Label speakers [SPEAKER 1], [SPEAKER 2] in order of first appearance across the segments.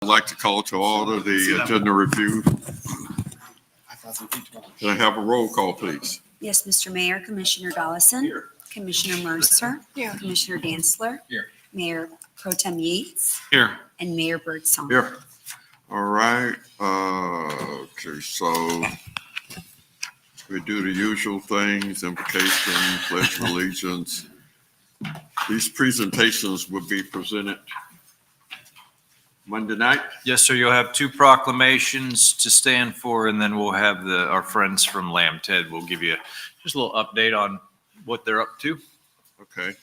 [SPEAKER 1] like to call to order the agenda review. Can I have a roll call, please?
[SPEAKER 2] Yes, Mr. Mayor, Commissioner Dollison.
[SPEAKER 1] Here.
[SPEAKER 2] Commissioner Mercer.
[SPEAKER 3] Here.
[SPEAKER 2] Commissioner Dantzler.
[SPEAKER 1] Here.
[SPEAKER 2] Mayor Pro Tem Yates
[SPEAKER 1] Here.
[SPEAKER 2] and Mayor Birdsong.
[SPEAKER 1] Here. All right, okay, so we do the usual things, invocation, pledge of allegiance. These presentations will be presented Monday night.
[SPEAKER 4] Yes, sir. You'll have two proclamations to stand for, and then we'll have our friends from Lamb Ted will give you just a little update on what they're up to.
[SPEAKER 1] Okay.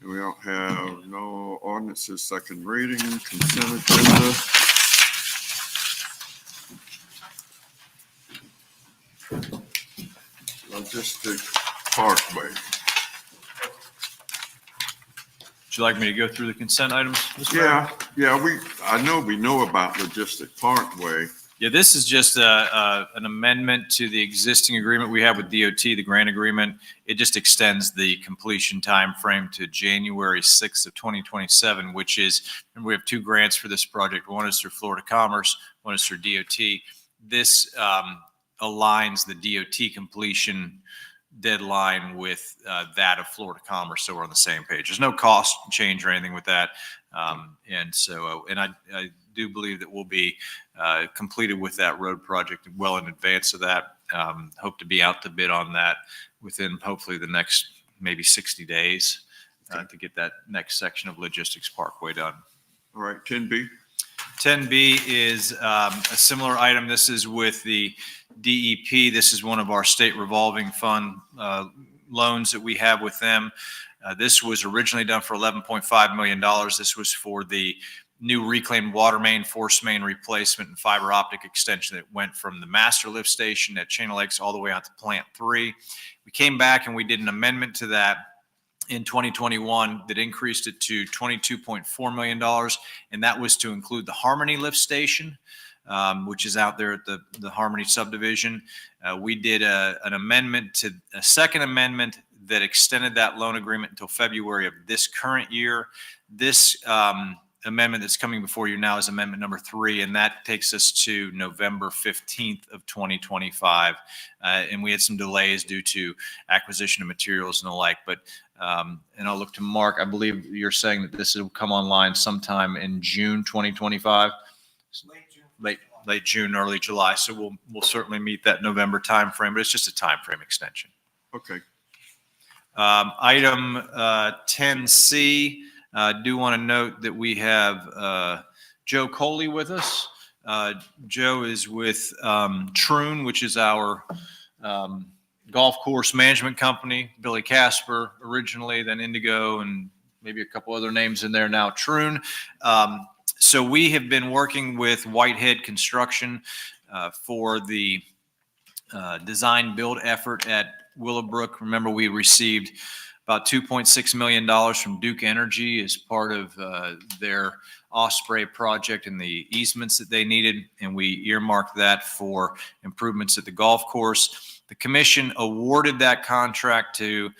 [SPEAKER 1] And we don't have no ordinances, second reading, consent agenda. Logistic Parkway.
[SPEAKER 4] Would you like me to go through the consent items, Mr. Mayor?
[SPEAKER 1] Yeah, I know about Logistic Parkway.
[SPEAKER 4] Yeah, this is just an amendment to the existing agreement we have with DOT, the grant agreement. It just extends the completion time frame to January 6th of 2027, which is, and we have two grants for this project. One is through Florida Commerce, one is through DOT. This aligns the DOT completion deadline with that of Florida Commerce, so we're on the same page. There's no cost change or anything with that. And I do believe that we'll be completed with that road project well in advance of that. Hope to be out to bid on that within hopefully the next maybe 60 days to get that next section of Logistics Parkway done.
[SPEAKER 1] All right, 10B.
[SPEAKER 4] 10B is a similar item. This is with the DEP. This is one of our state revolving fund loans that we have with them. This was originally done for $11.5 million. This was for the new reclaimed water main, force main replacement, and fiber optic extension that went from the master lift station at Chain Lakes all the way out to Plant 3. We came back and we did an amendment to that in 2021 that increased it to $22.4 million, and that was to include the Harmony lift station, which is out there at the Harmony subdivision. We did a second amendment that extended that loan agreement until February of this current year. This amendment that's coming before you now is amendment number 3, and that takes us to November 15th of 2025. And we had some delays due to acquisition of materials and the like, but and I'll look to Mark. I believe you're saying that this will come online sometime in June 2025. Late June, early July. So we'll certainly meet that November timeframe, but it's just a timeframe extension.
[SPEAKER 1] Okay.
[SPEAKER 4] Item 10C. Do want to note that we have Joe Coley with us. Joe is with Troon, which is our golf course management company. Billy Casper originally, then Indigo, and maybe a couple other names in there now. Troon. So we have been working with Whitehead Construction for the design build effort at Willowbrook. Remember, we received about $2.6 million from Duke Energy as part of their Osprey project and the easements that they needed, and we earmarked that for improvements at the golf course. The commission awarded that contract to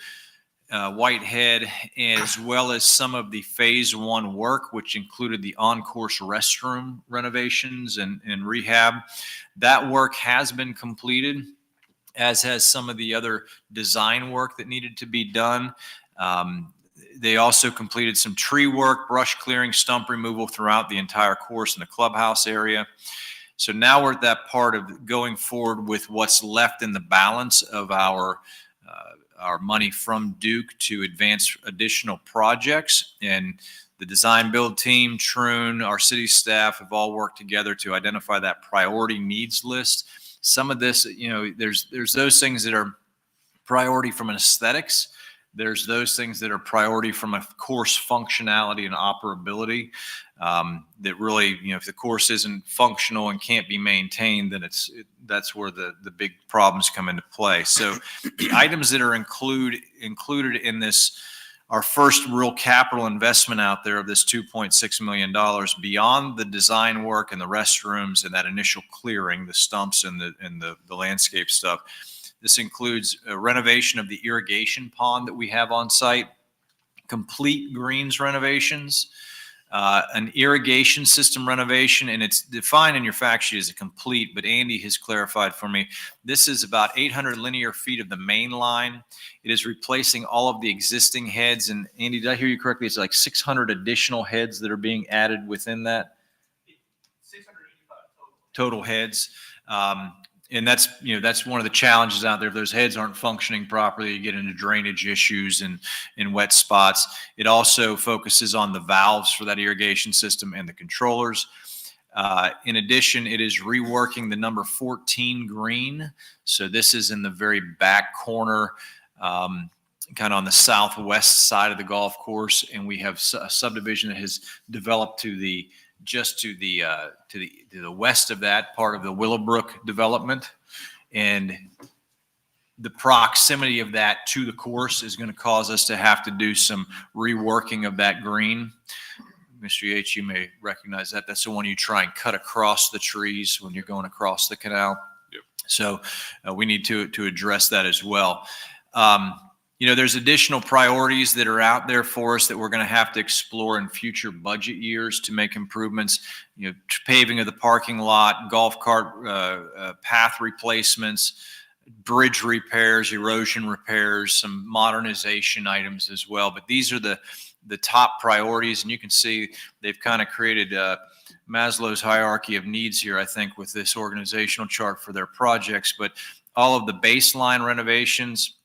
[SPEAKER 4] Whitehead, as well as some of the phase 1 work, which included the on-course restroom renovations and rehab. That work has been completed, as has some of the other design work that needed to be done. They also completed some tree work, brush clearing, stump removal throughout the entire course in the clubhouse area. So now we're at that part of going forward with what's left in the balance of our money from Duke to advance additional projects. And the design build team, Troon, our city staff have all worked together to identify that priority needs list. Some of this, there's those things that are priority from an aesthetics. There's those things that are priority from a course functionality and operability. That really, if the course isn't functional and can't be maintained, then that's where the big problems come into play. So the items that are included in this, our first real capital investment out there of this $2.6 million, beyond the design work and the restrooms and that initial clearing, the stumps and the landscape stuff. This includes a renovation of the irrigation pond that we have on site, complete greens renovations, an irrigation system renovation, and it's defined in your fact sheet as a complete, but Andy has clarified for me. This is about 800 linear feet of the main line. It is replacing all of the existing heads. And Andy, did I hear you correctly? It's like 600 additional heads that are being added within that?
[SPEAKER 3] 685
[SPEAKER 4] Total heads. And that's, that's one of the challenges out there. If those heads aren't functioning properly, you get into drainage issues and in wet spots. It also focuses on the valves for that irrigation system and the controllers. In addition, it is reworking the number 14 green. So this is in the very back corner, kind of on the southwest side of the golf course. And we have a subdivision that has developed to the west of that, part of the Willowbrook development, and the proximity of that to the course is going to cause us to have to do some reworking of that green. Mr. Yates, you may recognize that. That's the one you try and cut across the trees when you're going across the canal.
[SPEAKER 1] Yep.
[SPEAKER 4] So we need to address that as well. There's additional priorities that are out there for us that we're going to have to explore in future budget years to make improvements. Paving of the parking lot, golf cart path replacements, bridge repairs, erosion repairs, some modernization items as well. But these are the top priorities, and you can see they've kind of created Maslow's hierarchy of needs here, I think, with this organizational chart for their projects. But all of the baseline renovations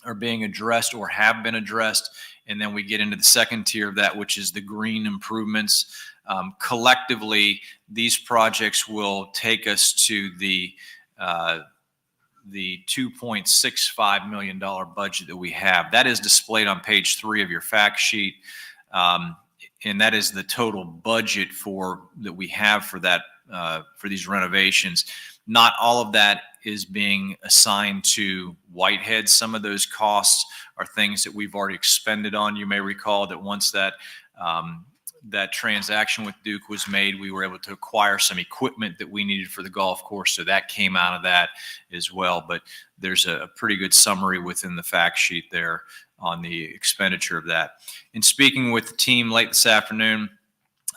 [SPEAKER 4] are being addressed or have been addressed. And then we get into the second tier of that, which is the green improvements. Collectively, these projects will take us to the $2.65 million budget that we have. That is displayed on page 3 of your fact sheet. And that is the total budget that we have for that, for these renovations. Not all of that is being assigned to Whitehead. Some of those costs are things that we've already expended on. You may recall that once that transaction with Duke was made, we were able to acquire some equipment that we needed for the golf course. So that came out of that as well. But there's a pretty good summary within the fact sheet there on the expenditure of that. In speaking with the team late this afternoon,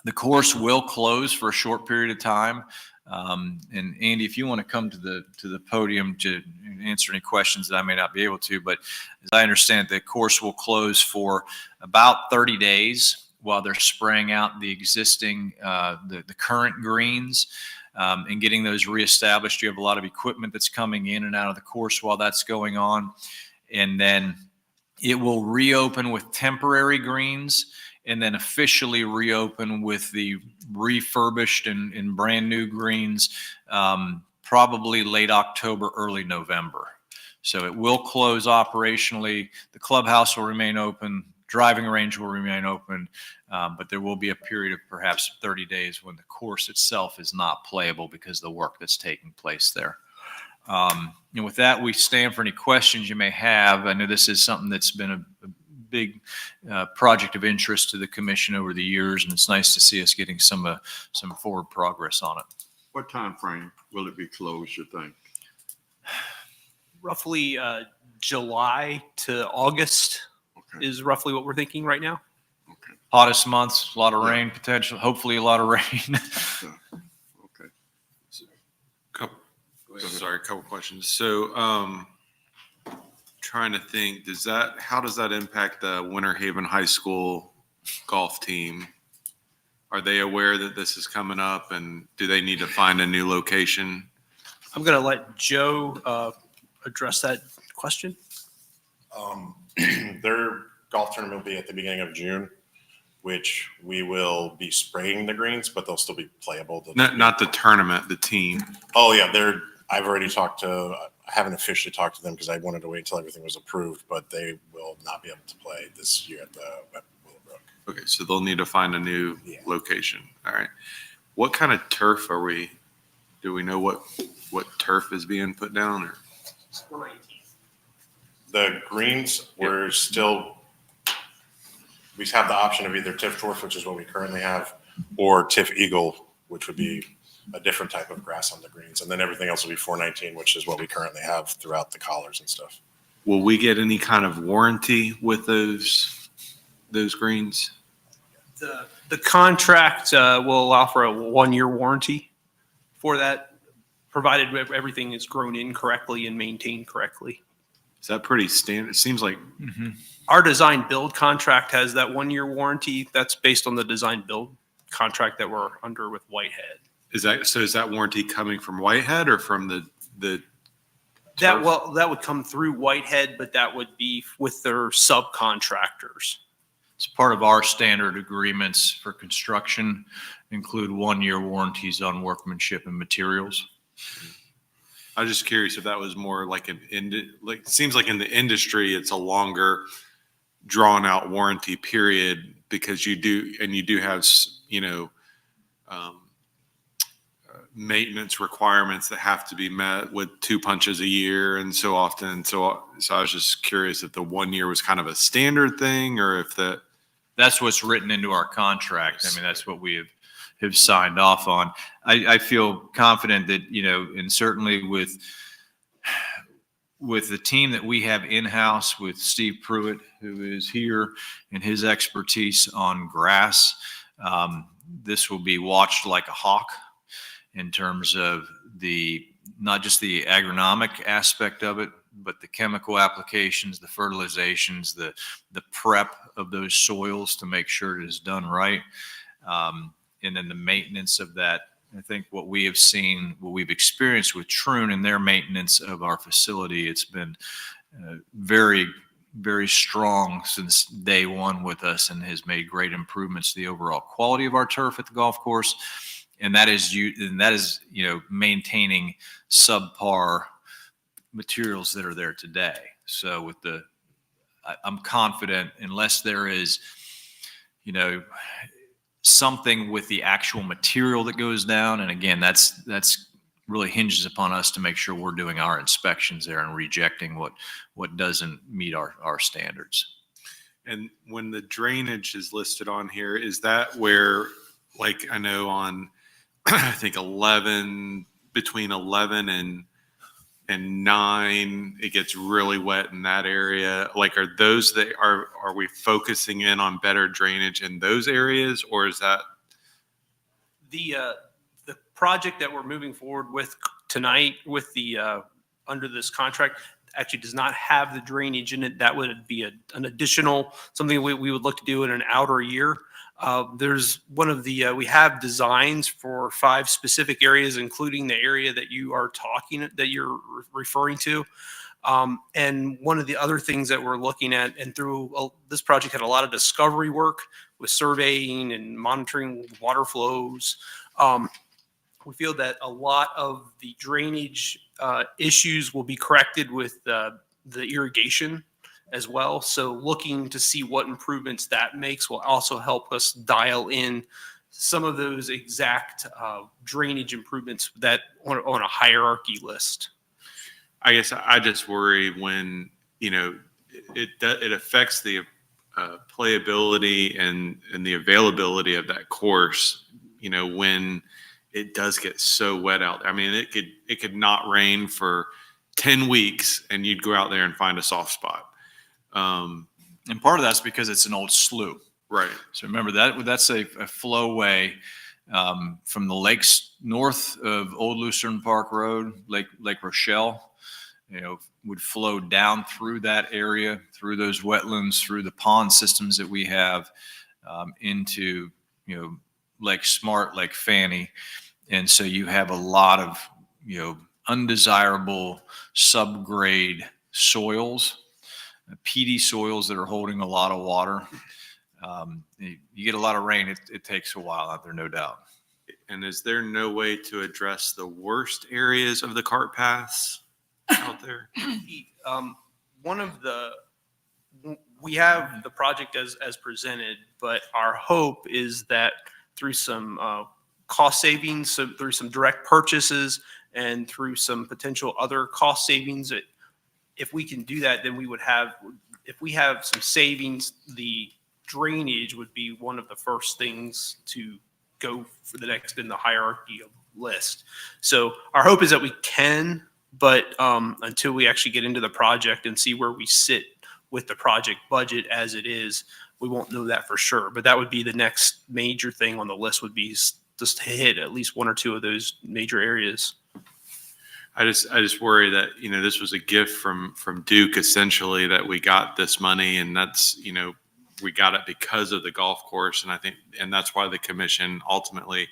[SPEAKER 4] the course will close for a short period of time. And Andy, if you want to come to the podium to answer any questions that I may not be able to, but as I understand, the course will close for about 30 days while they're spraying out the existing, the current greens, and getting those reestablished. You have a lot of equipment that's coming in and out of the course while that's going on. And then it will reopen with temporary greens and then officially reopen with the refurbished and brand new greens, probably late October, early November. So it will close operationally. The clubhouse will remain open. Driving range will remain open, but there will be a period of perhaps 30 days when the course itself is not playable because of the work that's taking place there. And with that, we stand for any questions you may have. I know this is something that's been a big project of interest to the commission over the years, and it's nice to see us getting some forward progress on it.
[SPEAKER 1] What time frame will it be closed, you think?
[SPEAKER 3] Roughly July to August
[SPEAKER 1] Okay.
[SPEAKER 3] is roughly what we're thinking right now.
[SPEAKER 1] Okay.
[SPEAKER 4] Hottest months, a lot of rain potential, hopefully a lot of rain.
[SPEAKER 1] Okay.
[SPEAKER 5] Sorry, a couple questions. So, trying to think, how does that impact the Winter Haven High School golf team? Are they aware that this is coming up, and do they need to find a new location?
[SPEAKER 3] I'm going to let Joe address that question.
[SPEAKER 6] Their golf tournament will be at the beginning of June, which we will be spraying the greens, but they'll still be playable.
[SPEAKER 5] Not the tournament, the team.
[SPEAKER 6] Oh yeah, I've already I haven't officially talked to them because I wanted to wait until everything was approved, but they will not be able to play this year at Willowbrook.
[SPEAKER 5] Okay, so they'll need to find a new location. All right. What kind of turf do we know what turf is being put down? Or?
[SPEAKER 6] The greens we have the option of either TIF Dwarf, which is what we currently have, or TIF Eagle, which would be a different type of grass on the greens. And then everything else will be 419, which is what we currently have throughout the collars and stuff.
[SPEAKER 5] Will we get any kind of warranty with those greens?
[SPEAKER 3] The contract will allow for a 1-year warranty for that, provided everything is grown in correctly and maintained correctly.
[SPEAKER 5] Is that pretty standard? It seems like,
[SPEAKER 3] Our design build contract has that 1-year warranty. That's based on the design build contract that we're under with Whitehead.
[SPEAKER 5] is that warranty coming from Whitehead or from the
[SPEAKER 3] That would come through Whitehead, but that would be with their subcontractors.
[SPEAKER 4] It's part of our standard agreements for construction, include 1-year warranties on workmanship and materials.
[SPEAKER 5] I was just curious if that was more like it seems like in the industry, it's a longer drawn out warranty period because you do have, maintenance requirements that have to be met with 2 punches a year and so often. So I was just curious if the 1 year was kind of a standard thing or if
[SPEAKER 4] That's what's written into our contract. I mean, that's what we have signed off on. I feel confident that, and certainly with the team that we have in-house with Steve Pruitt, who is here, and his expertise on grass, this will be watched like a hawk in terms of not just the agronomic aspect of it, but the chemical applications, the fertilizations, the prep of those soils to make sure it is done right. And then the maintenance of that. I think what we have seen, what we've experienced with Troon and their maintenance of our facility, it's been very, very strong since day one with us and has made great improvements to the overall quality of our turf at the golf course. And that is maintaining subpar materials that are there today. So I'm confident unless there is, something with the actual material that goes down. And again, that's really hinges upon us to make sure we're doing our inspections there and rejecting what doesn't meet our standards.
[SPEAKER 5] And when the drainage is listed on here, is that where, like, I know on, I think between 11 and 9, it gets really wet in that area. Like, are those are we focusing in on better drainage in those areas, or is that
[SPEAKER 3] The project that we're moving forward with tonight with the under this contract actually does not have the drainage in it. That would be an additional something we would look to do in an outer year. There's we have designs for 5 specific areas, including the area that you're referring to. And one of the other things that we're looking at, and through this project had a lot of discovery work with surveying and monitoring water flows. We feel that a lot of the drainage issues will be corrected with the irrigation as well. So looking to see what improvements that makes will also help us dial in some of those exact drainage improvements that on a hierarchy list.
[SPEAKER 5] I guess I just worry when, it affects the playability and the availability of that course, when it does get so wet out there. I mean, it could not rain for 10 weeks and you'd go out there and find a soft spot.
[SPEAKER 4] And part of that's because it's an old slough.
[SPEAKER 5] Right.
[SPEAKER 4] So remember that's a flowway from the lakes north of Old Lucerne Park Road, Lake Rochelle, would flow down through that area, through those wetlands, through the pond systems that we have, into, Lake Smart, Lake Fanny. And so you have a lot of, undesirable subgrade soils, peaty soils that are holding a lot of water. You get a lot of rain, it takes a while out there, no doubt.
[SPEAKER 5] And is there no way to address the worst areas of the cart paths out there?
[SPEAKER 3] We have the project as presented, but our hope is that through some cost savings, so through some direct purchases and through some potential other cost savings, that if we can do that, then if we have some savings, the drainage would be one of the first things to go for the next in the hierarchy of list. So our hope is that we can, but until we actually get into the project and see where we sit with the project budget as it is, we won't know that for sure, but that would be the next major thing on the list would be just to hit at least one or two of those major areas.
[SPEAKER 5] I just worry that, this was a gift from Duke essentially, that we got this money, and that's, we got it because of the golf course. And that's why the commission ultimately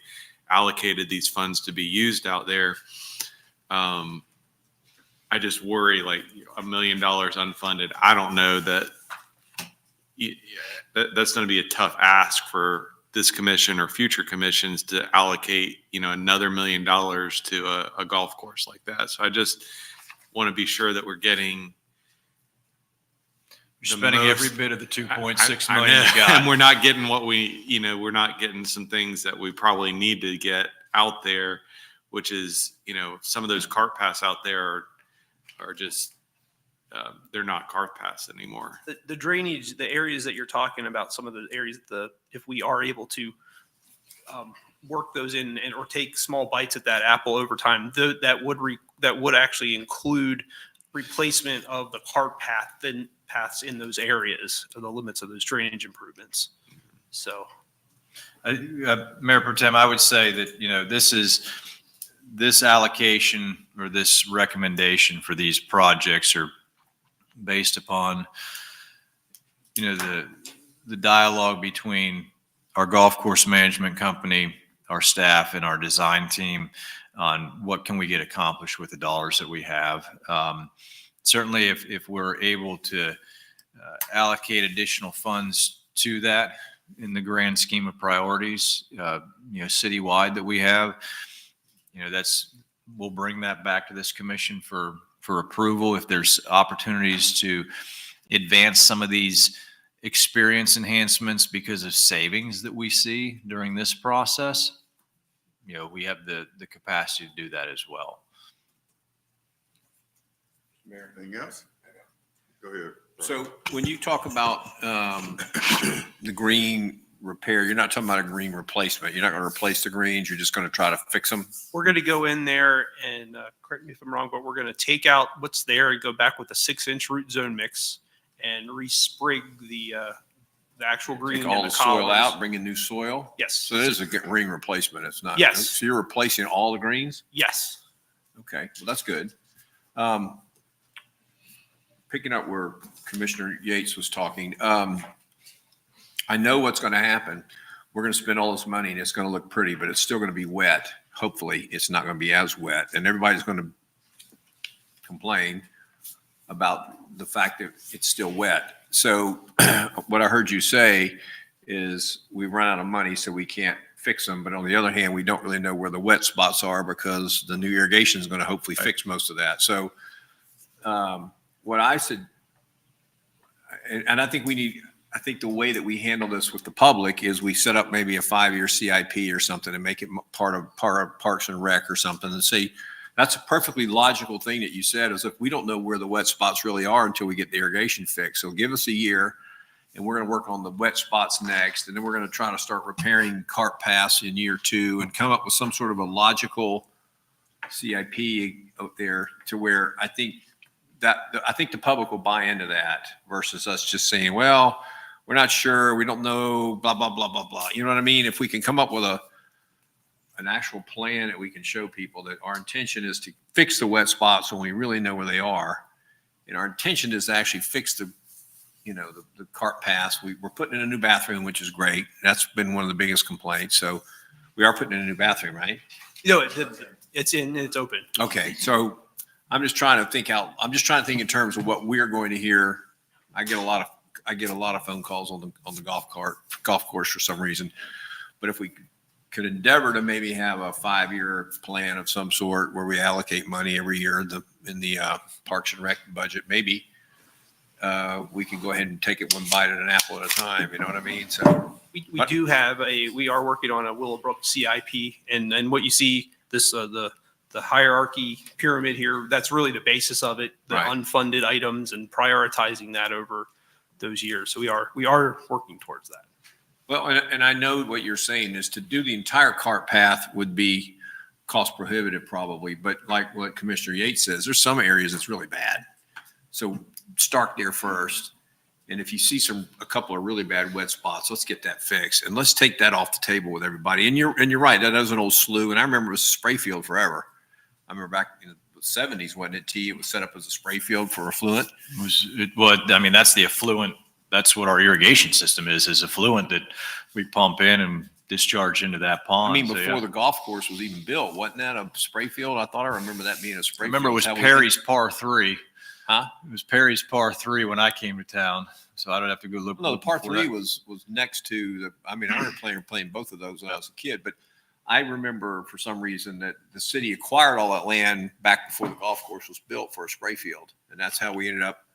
[SPEAKER 5] allocated these funds to be used out there. I just worry like $1 million unfunded. I don't know that that's going to be a tough ask for this commission or future commissions to allocate, another $1 million to a golf course like that. So I just want to be sure that we're getting
[SPEAKER 4] You're
[SPEAKER 5] the
[SPEAKER 4] spending
[SPEAKER 5] most-
[SPEAKER 4] every bit of the 2.6
[SPEAKER 5] I
[SPEAKER 4] million
[SPEAKER 5] know.
[SPEAKER 4] you got.
[SPEAKER 5] And we're not getting what we're not getting some things that we probably need to get out there, which is, some of those cart paths out there are just, they're not cart paths anymore.
[SPEAKER 3] The drainage, the areas that you're talking about, some of the areas if we are able to work those in or take small bites at that apple over time, that would actually include replacement of the cart paths in those areas, or the limits of those drainage improvements. So.
[SPEAKER 4] Mayor Pro Tem, I would say that, this allocation or this recommendation for these projects are based upon, the dialogue between our golf course management company, our staff, and our design team on what can we get accomplished with the dollars that we have. Certainly, if we're able to allocate additional funds to that in the grand scheme of priorities, citywide that we have, we'll bring that back to this commission for approval. If there's opportunities to advance some of these experience enhancements because of savings that we see during this process, we have the capacity to do that as well.
[SPEAKER 1] Anything else? Go ahead.
[SPEAKER 7] So when you talk about the green repair, you're not talking about a green replacement. You're not going to replace the greens. You're just going to try to fix them.
[SPEAKER 3] We're going to go in there and correct me if I'm wrong, but we're going to take out what's there and go back with a 6-inch root zone mix and resprig the actual green
[SPEAKER 7] Take all
[SPEAKER 3] and
[SPEAKER 7] the
[SPEAKER 3] the
[SPEAKER 7] soil
[SPEAKER 3] collars.
[SPEAKER 7] out, bring in new soil.
[SPEAKER 3] Yes.
[SPEAKER 7] So it is a green replacement. It's not.
[SPEAKER 3] Yes.
[SPEAKER 7] So you're replacing all the greens?
[SPEAKER 3] Yes.
[SPEAKER 7] Okay, well, that's good. Picking up where Commissioner Yates was talking, I know what's going to happen. We're going to spend all this money and it's going to look pretty, but it's still going to be wet. Hopefully, it's not going to be as wet, and everybody's going to complain about the fact that it's still wet. So what I heard you say is we run out of money, so we can't fix them. But on the other hand, we don't really know where the wet spots are because the new irrigation is going to hopefully fix most of that. So what I said, and I think I think the way that we handle this with the public is we set up maybe a 5-year CIP or something and make it part of Parks and Rec or something, and say, that's a perfectly logical thing that you said, is if we don't know where the wet spots really are until we get the irrigation fixed. So give us a year and we're going to work on the wet spots next. And then we're going to try to start repairing cart paths in year 2 and come up with some sort of a logical CIP out there to where I think the public will buy into that versus us just saying, well, we're not sure, we don't know, blah, blah, blah, blah, blah. You know what I mean? If we can come up with an actual plan that we can show people that our intention is to fix the wet spots when we really know where they are. And our intention is to actually fix the cart paths. We're putting in a new bathroom, which is great. That's been one of the biggest complaints. So we are putting in a new bathroom, right?
[SPEAKER 3] It's open.
[SPEAKER 7] Okay. So I'm just trying to think in terms of what we're going to hear. I get a lot of phone calls on the golf course for some reason. But if we could endeavor to maybe have a 5-year plan of some sort where we allocate money every year in the Parks and Rec budget, maybe we can go ahead and take it one bite at an apple at a time. You know what I mean? So
[SPEAKER 3] We are working on a Willowbrook CIP, and what you see the hierarchy pyramid here, that's really the basis of it, the
[SPEAKER 7] Right.
[SPEAKER 3] unfunded items and prioritizing that over those years. So we are working towards that.
[SPEAKER 7] Well, and I know what you're saying is to do the entire cart path would be cost prohibitive probably, but like what Commissioner Yates says, there's some areas that's really bad. So start there first And if you see a couple of really bad wet spots, let's get that fixed and let's take that off the table with everybody. And you're right. That was an old slough. And I remember it was a spray field forever. I remember back in the 70s, wasn't it, T? It was set up as a spray field for affluent.
[SPEAKER 4] Well, I mean, that's the affluent. That's what our irrigation system is affluent that we pump in and discharge into that pond.
[SPEAKER 7] I mean,
[SPEAKER 4] So,
[SPEAKER 7] before
[SPEAKER 4] yeah.
[SPEAKER 7] the golf course was even built, wasn't that a spray field? I thought I remember that being a spray
[SPEAKER 4] I remember it
[SPEAKER 7] field.
[SPEAKER 4] was
[SPEAKER 7] How we-
[SPEAKER 4] Perry's Par 3.
[SPEAKER 7] Huh?
[SPEAKER 4] It was Perry's Par 3 when I came to town. So I don't have to go look.
[SPEAKER 7] No, the par
[SPEAKER 4] before
[SPEAKER 7] three
[SPEAKER 4] that.
[SPEAKER 7] was next to the. I mean, I remember playing both of those when I was a kid, but I remember for some reason that the city acquired all that land back before the golf course was built for a spray field, and that's how we ended up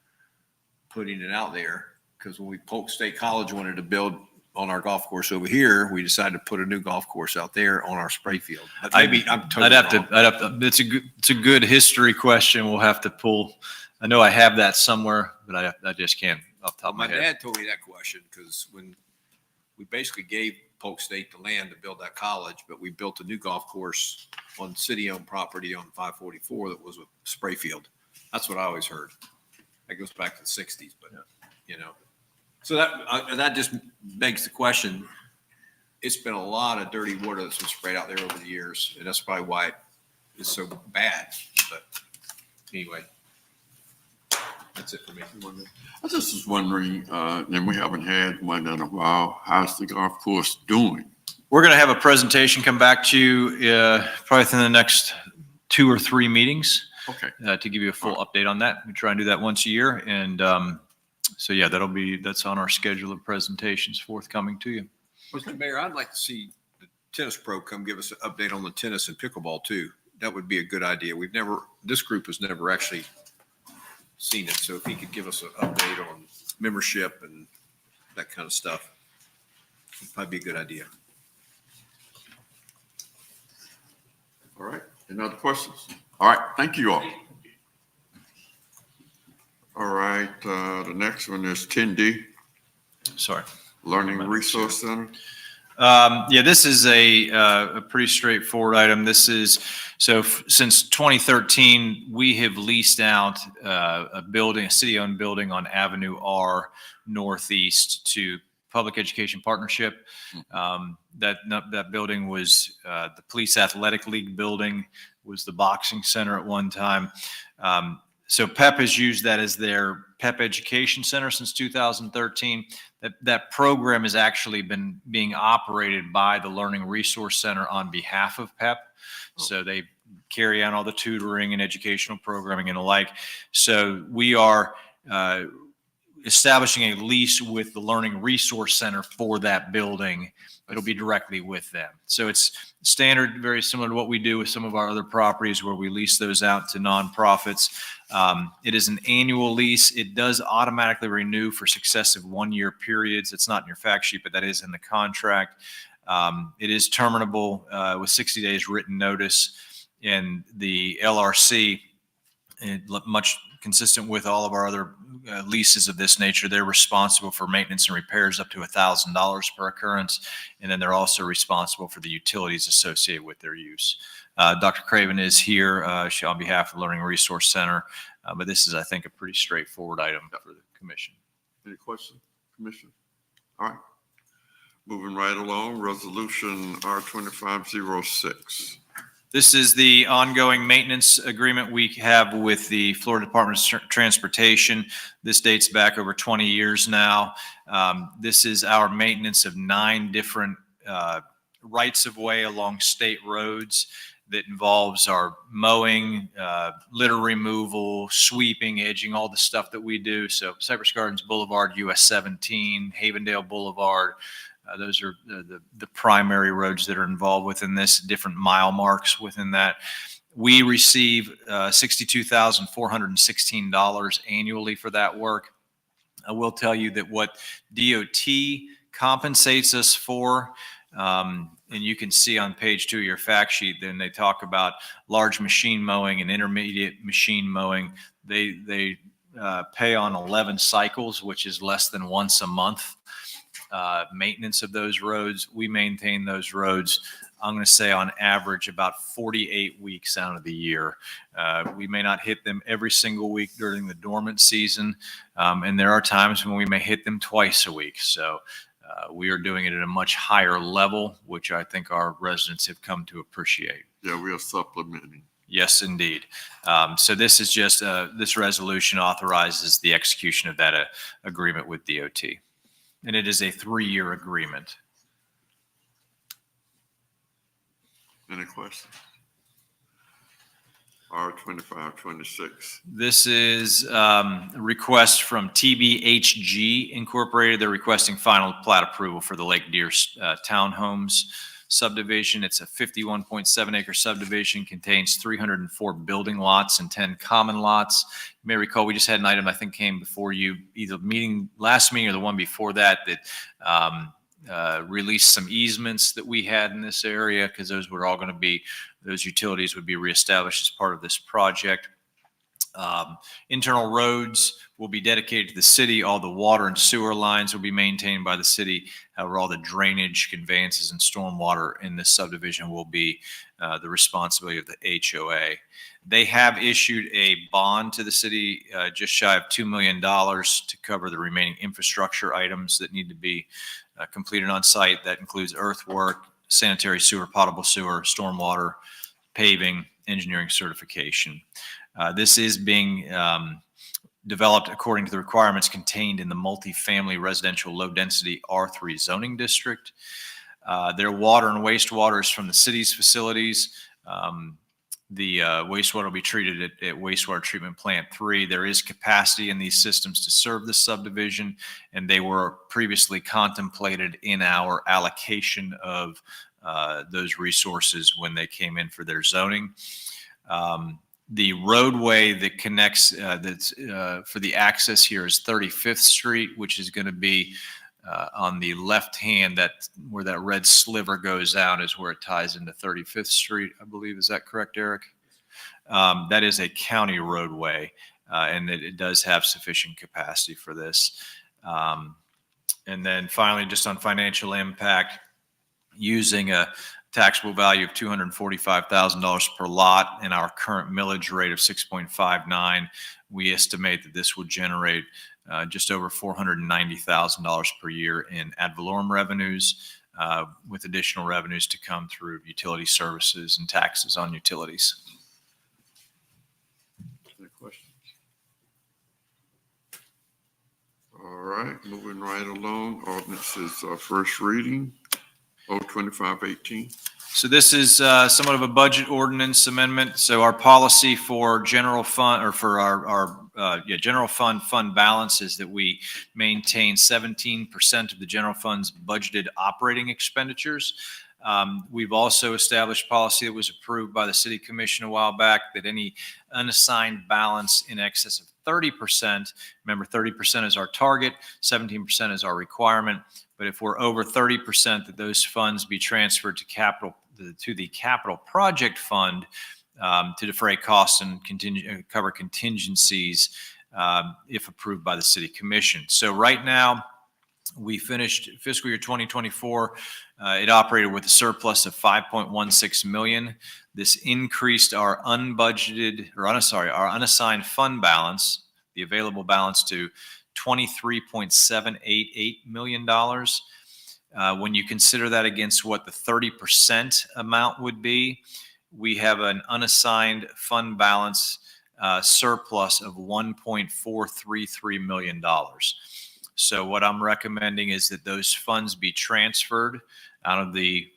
[SPEAKER 7] putting it out there. Because when Polk State College wanted to build on our golf course over here, we decided to put a new golf course out there on our spray field. But maybe I'm totally
[SPEAKER 4] I'd have
[SPEAKER 7] wrong.
[SPEAKER 4] to. It's a good history question. We'll have to pull. I know I have that somewhere, but I just can't off the top of
[SPEAKER 7] My
[SPEAKER 4] my head.
[SPEAKER 7] dad told me that question because when we basically gave Polk State the land to build that college, but we built a new golf course on city-owned property on 544 that was a spray field. That's what I always heard. That goes back to the 60s, but you know. So that just begs the question. It's been a lot of dirty water that's been sprayed out there over the years, and that's probably why it is so bad. But anyway, that's it for me.
[SPEAKER 1] I just was wondering, and we haven't had one in a while, how's the golf course doing?
[SPEAKER 4] We're going to have a presentation come back to you probably within the next 2 or 3 meetings
[SPEAKER 1] Okay.
[SPEAKER 4] to give you a full update on that. We try and do that once a year. And so, yeah, that's on our schedule of presentations forthcoming to you.
[SPEAKER 7] Mr. Mayor, I'd like to see the tennis pro come give us an update on the tennis and pickleball too. That would be a good idea. This group has never actually seen it. So if he could give us an update on membership and that kind of stuff, it'd probably be a good idea.
[SPEAKER 1] All right. Any other questions? All right. Thank you all. All right. The next one is 10D,
[SPEAKER 4] Sorry.
[SPEAKER 1] Learning Resource Center.
[SPEAKER 4] Yeah, this is a pretty straightforward item. This is, since 2013, we have leased out a city-owned building on Avenue R Northeast to Public Education Partnership. That building was the Police Athletic League building, was the boxing center at one time. So PEP has used that as their PEP Education Center since 2013. That program has actually been being operated by the Learning Resource Center on behalf of PEP. So they carry out all the tutoring and educational programming and the like. So we are establishing a lease with the Learning Resource Center for that building. It'll be directly with them. So it's standard, very similar to what we do with some of our other properties where we lease those out to nonprofits. It is an annual lease. It does automatically renew for successive 1-year periods. It's not in your fact sheet, but that is in the contract. It is terminable with 60 days written notice. And the LRC, much consistent with all of our other leases of this nature, they're responsible for maintenance and repairs up to $1,000 per occurrence. And then they're also responsible for the utilities associated with their use. Dr. Craven is here on behalf of the Learning Resource Center. But this is, I think, a pretty straightforward item for the commission.
[SPEAKER 1] Any questions, Commissioner? All right. Moving right along, Resolution R2506.
[SPEAKER 4] This is the ongoing maintenance agreement we have with the Florida Department of Transportation. This dates back over 20 years now. This is our maintenance of 9 different rights of way along state roads that involves our mowing, litter removal, sweeping, edging, all the stuff that we do. So Cypress Gardens Boulevard, US 17, Havendale Boulevard, those are the primary roads that are involved within this, different mile marks within that. We receive $62,416 annually for that work. I will tell you that what DOT compensates us for, and you can see on page 2 of your fact sheet, then they talk about large machine mowing and intermediate machine mowing. They pay on 11 cycles, which is less than once a month. maintenance of those roads. We maintain those roads, I'm going to say on average about 48 weeks out of the year. We may not hit them every single week during the dormant season, and there are times when we may hit them twice a week. So we are doing it at a much higher level, which I think our residents have come to appreciate.
[SPEAKER 1] Yeah, we are supplementing.
[SPEAKER 4] Yes, indeed. So this is just, this resolution authorizes the execution of that agreement with DOT. And it is a 3-year agreement.
[SPEAKER 1] Any questions? R2526.
[SPEAKER 4] This is a request from TBHG Incorporated. They're requesting final plat approval for the Lake Deer Townhomes subdivision. It's a 51.7 acre subdivision, contains 304 building lots and 10 common lots. You may recall we just had an item I think came before you, either last meeting or the one before that, released some easements that we had in this area, because those were all going to be, those utilities would be reestablished as part of this project. Internal roads will be dedicated to the city. All the water and sewer lines will be maintained by the city. However, all the drainage, conveyances, and stormwater in this subdivision will be the responsibility of the HOA. They have issued a bond to the city just shy of $2 million to cover the remaining infrastructure items that need to be completed on site. That includes earthwork, sanitary sewer, potable sewer, stormwater, paving, engineering certification. This is being developed according to the requirements contained in the multifamily residential low-density R3 zoning district. Their water and wastewater is from the city's facilities. The wastewater will be treated at wastewater treatment plant 3. There is capacity in these systems to serve the subdivision, and they were previously contemplated in our allocation of those resources when they came in for their zoning. The roadway that connects, for the access here is 35th Street, which is going to be on the left hand, where that red sliver goes out is where it ties into 35th Street, I believe. Is that correct, Eric? That is a county roadway, and it does have sufficient capacity for this. And then finally, just on financial impact, using a taxable value of $245,000 per lot and our current millage rate of 6.59, we estimate that this would generate just over $490,000 per year in ad valorem revenues, with additional revenues to come through utility services and taxes on utilities.
[SPEAKER 1] Any questions? All right, moving right along. Ordinance is first reading. O2518.
[SPEAKER 4] So this is somewhat of a budget ordinance amendment. So our policy for general fund, or for our general fund balance, is that we maintain 17% of the general fund's budgeted operating expenditures. We've also established policy that was approved by the City Commission a while back, that any unassigned balance in excess of 30%, remember 30% is our target, 17% is our requirement, but if we're over 30%, that those funds be transferred to the capital project fund to defray costs and cover contingencies if approved by the City Commission. So right now, we finished fiscal year 2024. It operated with a surplus of $5.16 million. This increased our our unassigned fund balance, the available balance, to $23.788 million. When you consider that against what the 30% amount would be, we have an unassigned fund balance surplus of $1.433 million. So what I'm recommending is that those funds be transferred out of the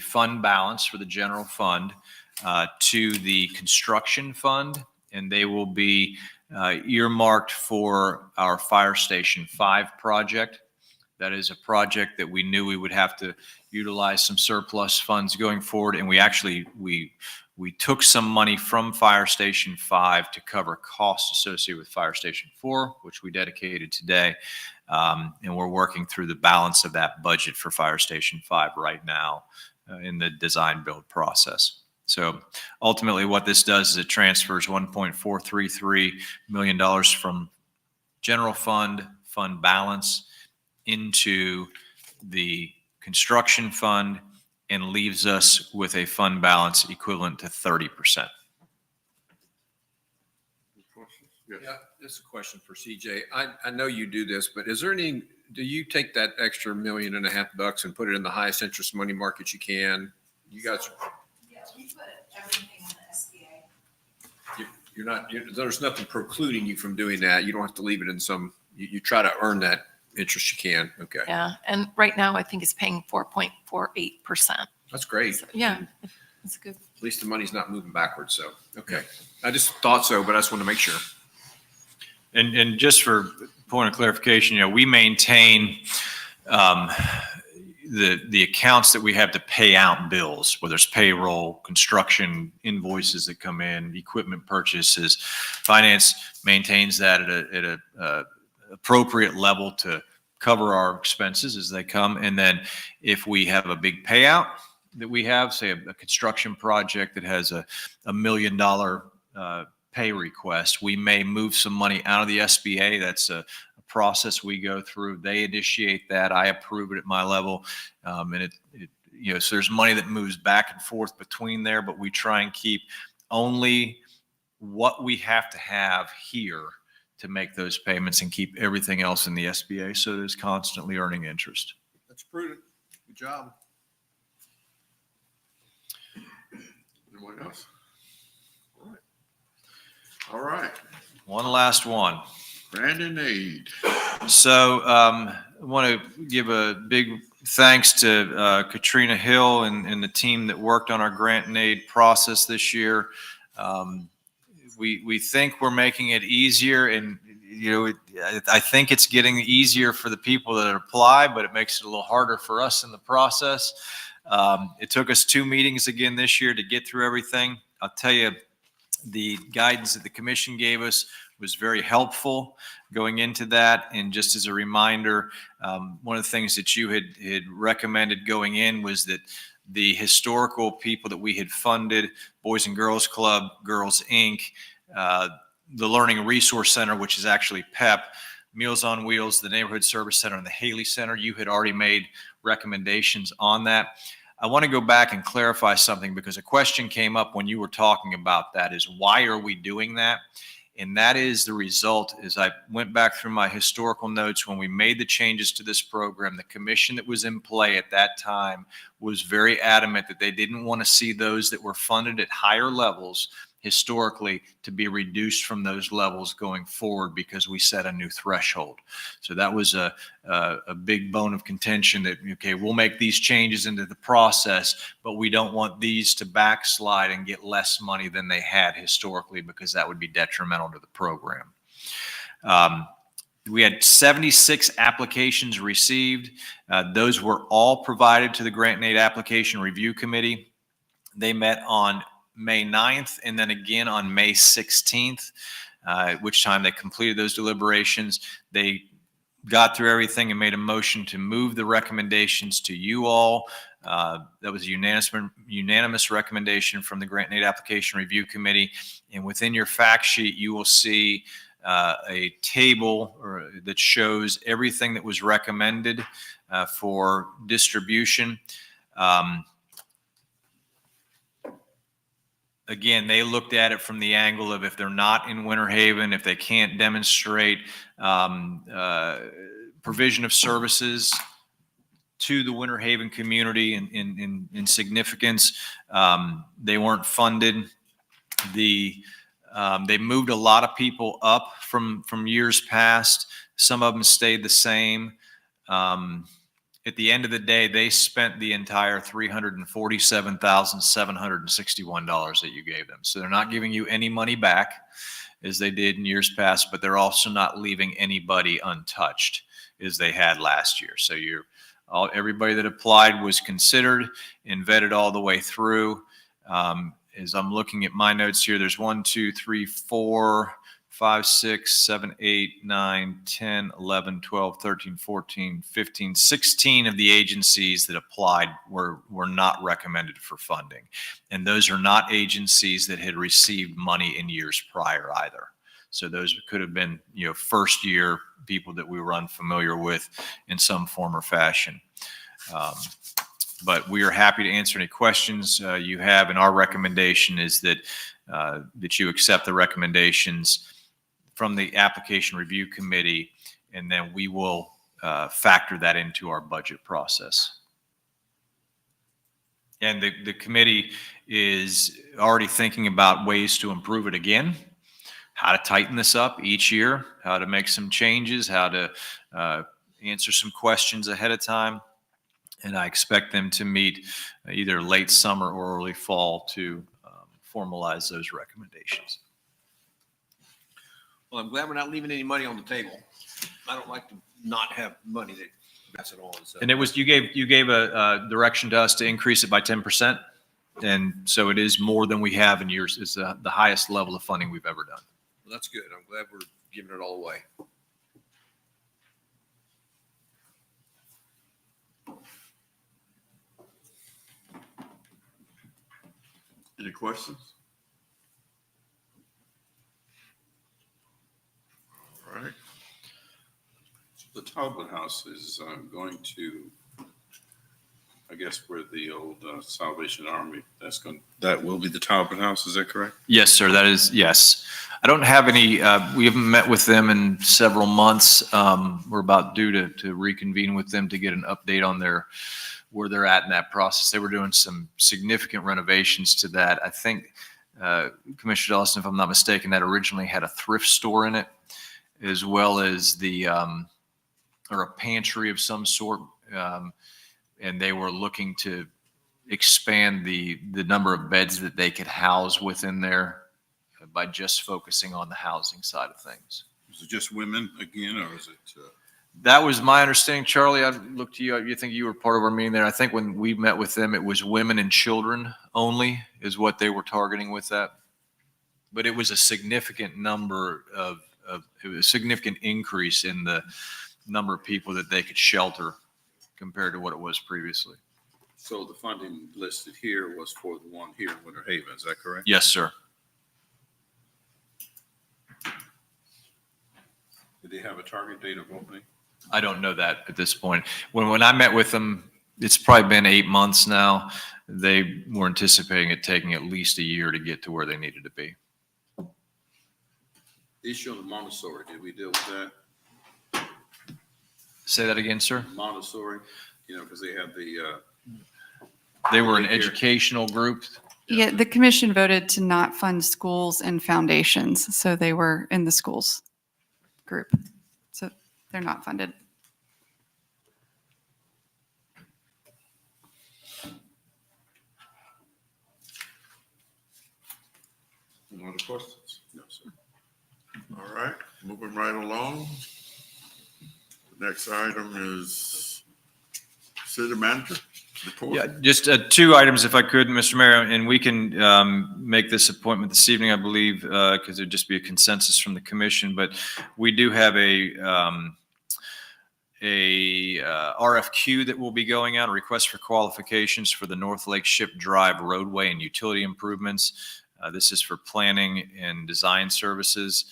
[SPEAKER 4] fund balance for the general fund to the construction fund, and they will be earmarked for our Fire Station 5 project. That is a project that we knew we would have to utilize some surplus funds going forward, and we took some money from Fire Station 5 to cover costs associated with Fire Station 4, which we dedicated today. And we're working through the balance of that budget for Fire Station 5 right now in the design build process. So ultimately what this does is it transfers $1.433 million from general fund balance into the construction fund and leaves us with a fund balance equivalent to 30%.
[SPEAKER 7] Yeah, this is a question for CJ. I know you do this, but is there any, do you take that extra $1.5 million and put it in the highest interest money market you can? You guys,
[SPEAKER 8] Yeah, we put everything in the SBA.
[SPEAKER 7] you're not, there's nothing precluding you from doing that. You don't have to leave it in some, you try to earn that interest you can. Okay.
[SPEAKER 8] Yeah, and right now I think it's paying 4.48%.
[SPEAKER 7] That's great.
[SPEAKER 8] So, yeah, it's good.
[SPEAKER 7] At least the money's not moving backwards. So, okay. I just thought so, but I just wanted to make sure.
[SPEAKER 4] And just for point of clarification, we maintain the accounts that we have to pay out bills, whether it's payroll, construction invoices that come in, equipment purchases. Finance maintains that at a appropriate level to cover our expenses as they come. And then if we have a big payout that we have, say a construction project that has a $1 million pay request, we may move some money out of the SBA. That's a process we go through. They initiate that. I approve it at my level. And so there's money that moves back and forth between there, but we try and keep only what we have to have here to make those payments and keep everything else in the SBA so that it's constantly earning interest.
[SPEAKER 7] That's prudent. Good job.
[SPEAKER 1] Anyone else? All right.
[SPEAKER 4] One last one.
[SPEAKER 1] Grant aid.
[SPEAKER 4] So I want to give a big thanks to Katrina Hill and the team that worked on our grant and aid process this year. We think we're making it easier, and I think it's getting easier for the people that apply, but it makes it a little harder for us in the process. It took us 2 meetings again this year to get through everything. I'll tell you, the guidance that the commission gave us was very helpful going into that. And just as a reminder, one of the things that you had recommended going in was that the historical people that we had funded, Boys and Girls Club, Girls Inc., the Learning Resource Center, which is actually PEP, Meals on Wheels, the Neighborhood Service Center, and the Haley Center, you had already made recommendations on that. I want to go back and clarify something, because a question came up when you were talking about that, is why are we doing that? And that is the result, as I went back through my historical notes, when we made the changes to this program, the commission that was in play at that time was very adamant that they didn't want to see those that were funded at higher levels historically to be reduced from those levels going forward, because we set a new threshold. So that was a big bone of contention that, okay, we'll make these changes into the process, but we don't want these to backslide and get less money than they had historically, because that would be detrimental to the program. We had 76 applications received. Those were all provided to the Grant and Aid Application Review Committee. They met on May 9th and then again on May 16th, at which time they completed those deliberations. They got through everything and made a motion to move the recommendations to you all. That was a unanimous recommendation from the Grant and Aid Application Review Committee. And within your fact sheet, you will see a table that shows everything that was recommended for distribution. Again, they looked at it from the angle of if they're not in Winter Haven, if they can't demonstrate provision of services to the Winter Haven community in significance, they weren't funded. They moved a lot of people up from years past. Some of them stayed the same. At the end of the day, they spent the entire $347,761 that you gave them. So they're not giving you any money back as they did in years past, but they're also not leaving anybody untouched as they had last year. So everybody that applied was considered and vetted all the way through. As I'm looking at my notes here, there's 1, 2, 3, 4, 5, 6, 7, 8, 9, 10, 11, 12, 13, 14, 15, 16 of the agencies that applied were not recommended for funding. And those are not agencies that had received money in years prior either. So those could have been, first year people that we were unfamiliar with in some form or fashion. But we are happy to answer any questions you have, and our recommendation is that you accept the recommendations from the application review committee, and then we will factor that into our budget process. And the committee is already thinking about ways to improve it again, how to tighten this up each year, how to make some changes, how to answer some questions ahead of time. And I expect them to meet either late summer or early fall to formalize those recommendations.
[SPEAKER 7] Well, I'm glad we're not leaving any money on the table. I don't like to not have money to pass it on. So.
[SPEAKER 4] And it was, you gave a direction to us to increase it by 10%. And so it is more than we have in years. It's the highest level of funding we've ever done.
[SPEAKER 7] Well, that's good. I'm glad we're giving it all away.
[SPEAKER 1] Any questions? All right.
[SPEAKER 9] The Talbot House is going to, I guess, where the old Salvation Army, that will be the Talbot House, is that correct?
[SPEAKER 4] Yes, sir. That is, yes. I don't have any, we haven't met with them in several months. We're about due to reconvene with them to get an update on where they're at in that process. They were doing some significant renovations to that. I think, Commissioner Dawson, if I'm not mistaken, that originally had a thrift store in it, as well as or a pantry of some sort. And they were looking to expand the number of beds that they could house within there by just focusing on the housing side of things.
[SPEAKER 9] Is it just women again, or is it?
[SPEAKER 4] That was my understanding. Charlie, I looked to you. You think you were part of our meeting there. I think when we met with them, it was women and children only is what they were targeting with that. But it was a significant number it was a significant increase in the number of people that they could shelter compared to what it was previously.
[SPEAKER 9] So the funding listed here was for the one here in Winter Haven, is that correct?
[SPEAKER 4] Yes, sir.
[SPEAKER 9] Did they have a target date of opening?
[SPEAKER 4] I don't know that at this point. When I met with them, it's probably been 8 months now. They were anticipating it taking at least a year to get to where they needed to be.
[SPEAKER 9] The issue on the Montessori, did we deal with that?
[SPEAKER 4] Say that again, sir?
[SPEAKER 9] Montessori, because they had
[SPEAKER 4] They were an educational group.
[SPEAKER 10] Yeah, the commission voted to not fund schools and foundations, so they were in the schools group. So they're not funded.
[SPEAKER 1] Any other questions?
[SPEAKER 9] No, sir.
[SPEAKER 1] All right, moving right along. The next item is city manager report.
[SPEAKER 4] Yeah, just 2 items if I could, Mr. Mayor, and we can make this appointment this evening, I believe, because there'd just be a consensus from the commission. But we do have a RFQ that will be going out, a request for qualifications for the North Lake Ship Drive roadway and utility improvements. This is for planning and design services.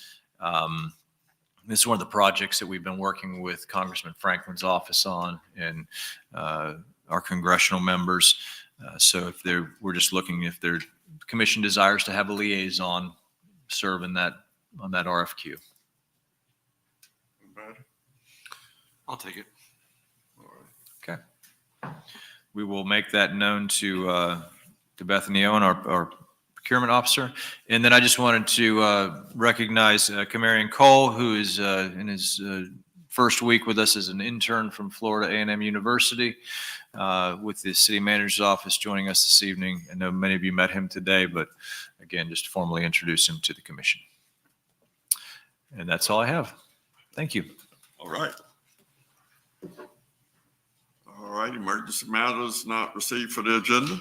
[SPEAKER 4] This is one of the projects that we've been working with Congressman Franklin's office on and our congressional members. So we're just looking if their commission desires to have a liaison serve on that RFQ.
[SPEAKER 1] Anybody?
[SPEAKER 5] I'll take it.
[SPEAKER 1] All right.
[SPEAKER 4] Okay. We will make that known to Bethany Owen, our procurement officer. And then I just wanted to recognize Kamarian Cole, who is in his first week with us as an intern from Florida A&M University with the city manager's office, joining us this evening. I know many of you met him today, but again, just to formally introduce him to the commission. And that's all I have. Thank you.
[SPEAKER 1] All right. All right, emergency matters not received for the agenda.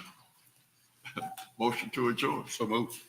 [SPEAKER 1] Motion to adjourn.
[SPEAKER 9] So move.